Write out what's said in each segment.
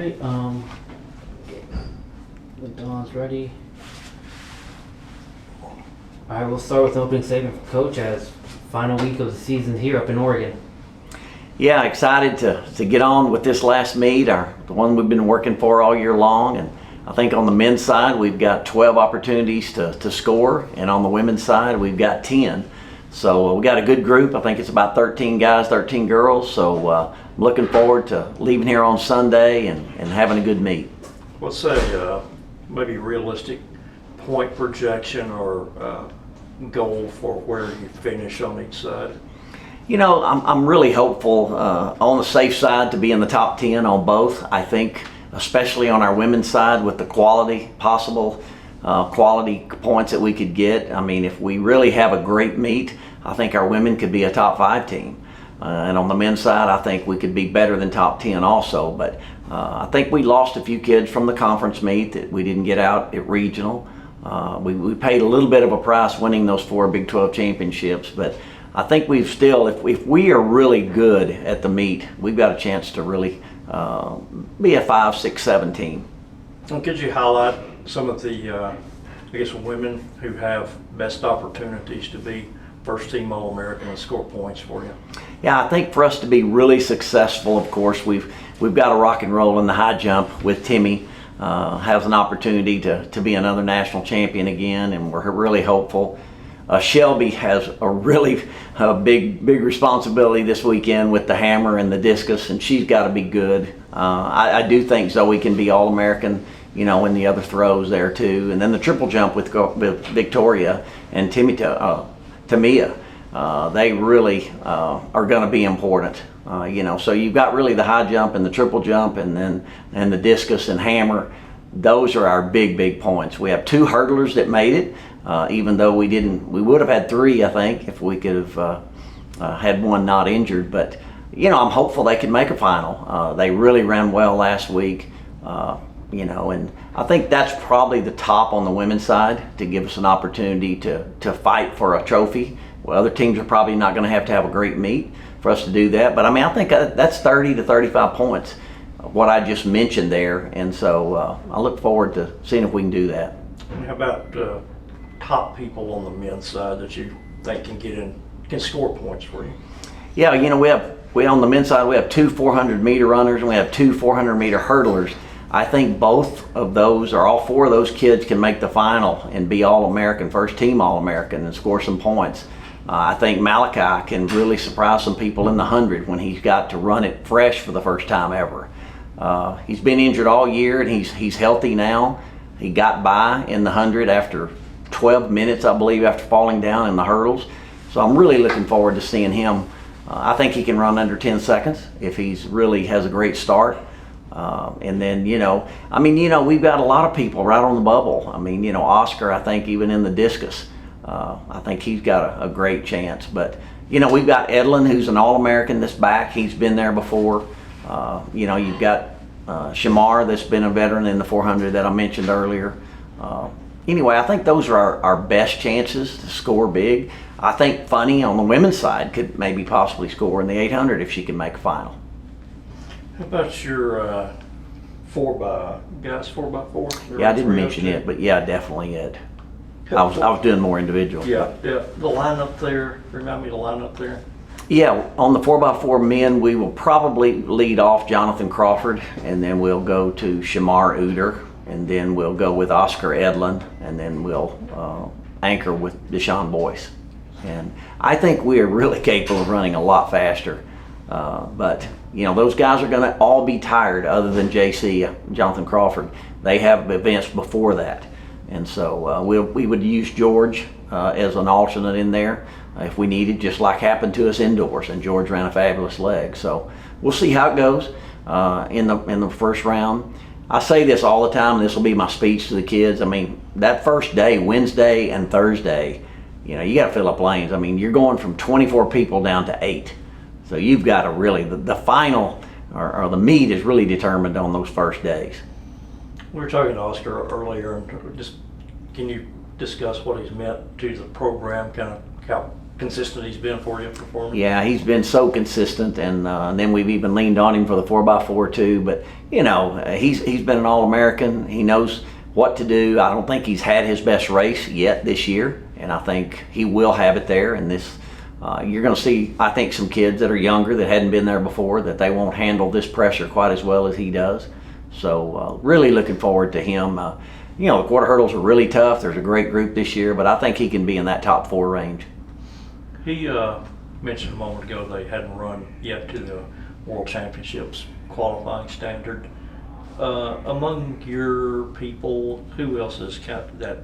Okay, when Dawn's ready. Alright, we'll start with the opening statement from Coach as final week of the season here up in Oregon. Yeah, excited to get on with this last meet, the one we've been working for all year long. And I think on the men's side, we've got 12 opportunities to score, and on the women's side, we've got 10. So we got a good group. I think it's about 13 guys, 13 girls. So I'm looking forward to leaving here on Sunday and having a good meet. What's a maybe realistic point projection or goal for where you finish on each side? You know, I'm really hopeful on the safe side to be in the top 10 on both. I think especially on our women's side with the possible quality points that we could get. I mean, if we really have a great meet, I think our women could be a top 5 team. And on the men's side, I think we could be better than top 10 also. But I think we lost a few kids from the conference meet that we didn't get out at regional. We paid a little bit of a price winning those 4 Big 12 championships, but I think we've still, if we are really good at the meet, we've got a chance to really be a 5, 6, 7 team. Well, could you highlight some of the, I guess, women who have best opportunities to be first team All-American and score points for you? Yeah, I think for us to be really successful, of course, we've got to rock and roll in the high jump with Timmy. Has an opportunity to be another national champion again, and we're really hopeful. Shelby has a really big responsibility this weekend with the hammer and the discus, and she's got to be good. I do think Zoe can be All-American, you know, in the other throws there too. And then the triple jump with Victoria and Tamia, they really are going to be important. You know, so you've got really the high jump and the triple jump, and the discus and hammer. Those are our big points. We have 2 hurdlers that made it. Even though we would have had 3, I think, if we could have had one not injured. But, you know, I'm hopeful they can make a final. They really ran well last week, you know, and I think that's probably the top on the women's side to give us an opportunity to fight for a trophy. Well, other teams are probably not going to have a great meet for us to do that. But, I mean, I think that's 30 to 35 points, what I just mentioned there. And so I look forward to seeing if we can do that. And how about top people on the men's side that you think can score points for you? Yeah, you know, we on the men's side, we have 2 400-meter runners and we have 2 400-meter hurdlers. I think both of those, or all 4 of those kids, can make the final and be All-American, first team All-American, and score some points. I think Malachi can really surprise some people in the 100 when he's got to run it fresh for the first time ever. He's been injured all year and he's healthy now. He got by in the 100 after 12 minutes, I believe, after falling down in the hurdles. So I'm really looking forward to seeing him. I think he can run under 10 seconds if he's really has a great start. And then, you know, I mean, you know, we've got a lot of people right on the bubble. I mean, you know, Oscar, I think even in the discus, I think he's got a great chance. But, you know, we've got Edlin, who's an All-American that's back. He's been there before. You know, you've got Shamar, that's been a veteran in the 400 that I mentioned earlier. Anyway, I think those are our best chances to score big. I think Funny on the women's side could maybe possibly score in the 800 if she can make a final. How about your 4x4? Yeah, I didn't mention it, but yeah, definitely it. I was doing more individual. Yeah. The lineup there, remind me of the lineup there. Yeah, on the 4x4 men, we will probably lead off Jonathan Crawford, and then we'll go to Shamar Uder, and then we'll go with Oscar Edlin, and then we'll anchor with Deshaun Boyce. And I think we are really capable of running a lot faster. But, you know, those guys are going to all be tired other than JC, Jonathan Crawford. They have events before that. And so we would use George as an alternate in there if we needed, just like happened to us indoors. And George ran a fabulous leg. So we'll see how it goes in the first round. I say this all the time, and this will be my speech to the kids. I mean, that first day, Wednesday and Thursday, you know, you got to fill up lanes. I mean, you're going from 24 people down to 8. So you've got to really, the final or the meet is really determined on those first days. We were talking to Oscar earlier, and just can you discuss what he's meant to the program, kind of how consistent he's been for you performing? Yeah, he's been so consistent, and then we've even leaned on him for the 4x4 too. But you know, he's been an All-American. He knows what to do. I don't think he's had his best race yet this year, and I think he will have it there. And this, you're going to see, I think, some kids that are younger that hadn't been there before, that they won't handle this pressure quite as well as he does. So really looking forward to him. You know, the quarter hurdles are really tough. There's a great group this year, but I think he can be in that top 4 range. He mentioned a moment ago they hadn't run yet to the World Championships qualifying standard. Among your people, who else is that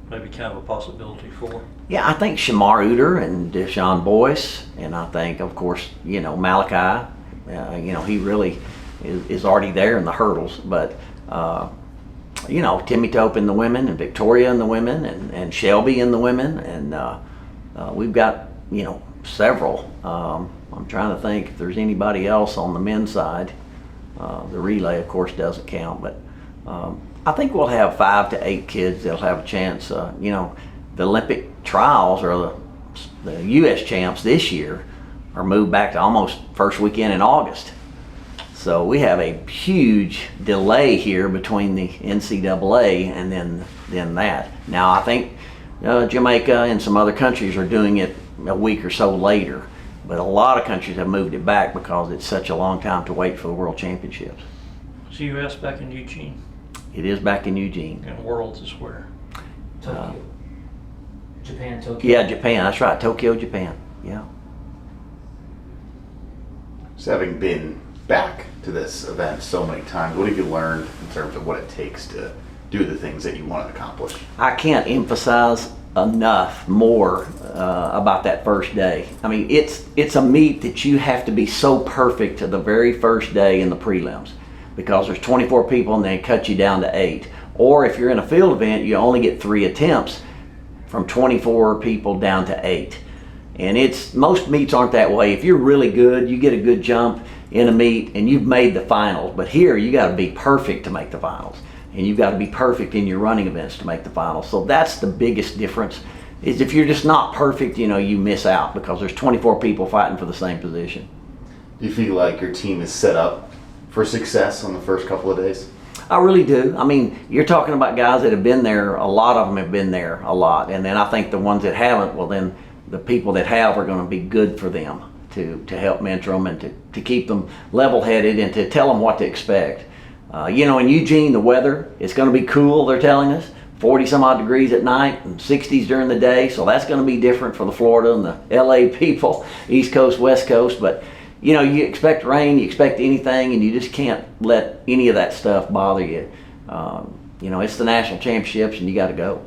maybe kind of a possibility for? Yeah, I think Shamar Uter and Deshaun Boyce, and I think, of course, you know, Malachi. You know, he really is already there in the hurdles, but you know, Timmy Tope in the women, and Victoria in the women, and Shelby in the women, and we've got, you know, several. I'm trying to think if there's anybody else on the men's side. The relay, of course, doesn't count, but I think we'll have 5 to 8 kids that'll have a chance. You know, the Olympic trials, or the U.S. champs this year, are moved back to almost first weekend in August. So we have a huge delay here between the NCAA and then that. Now I think Jamaica and some other countries are doing it a week or so later, but a lot of countries have moved it back because it's such a long time to wait for the World Championships. Is the U.S. back in Eugene? It is back in Eugene. And Worlds is where? Tokyo. Japan, Tokyo. Yeah, Japan. That's right. Tokyo, Japan. Yeah. So having been back to this event so many times, what have you learned in terms of what it takes to do the things that you want to accomplish? I can't emphasize enough more about that first day. I mean, it's a meet that you have to be so perfect to the very first day in the prelims, because there's 24 people and they cut you down to 8. Or if you're in a field event, you only get 3 attempts from 24 people down to 8. And most meets aren't that way. If you're really good, you get a good jump in a meet and you've made the finals. But here you got to be perfect to make the finals, and you've got to be perfect in your running events to make the finals. So that's the biggest difference, is if you're just not perfect, you know, you miss out because there's 24 people fighting for the same position. Do you feel like your team is set up for success on the first couple of days? I really do. I mean, you're talking about guys that have been there. A lot of them have been there a lot. And then I think the ones that haven't, well, then the people that have are going to be good for them to help mentor them and to keep them level-headed and to tell them what to expect. You know, in Eugene, the weather, it's going to be cool, they're telling us. 40 some odd degrees at night and 60s during the day. So that's going to be different for the Florida and the LA people, East Coast, West Coast. But, you know, you expect rain, you expect anything, and you just can't let any of that stuff bother you. You know, it's the national championships and you got to go.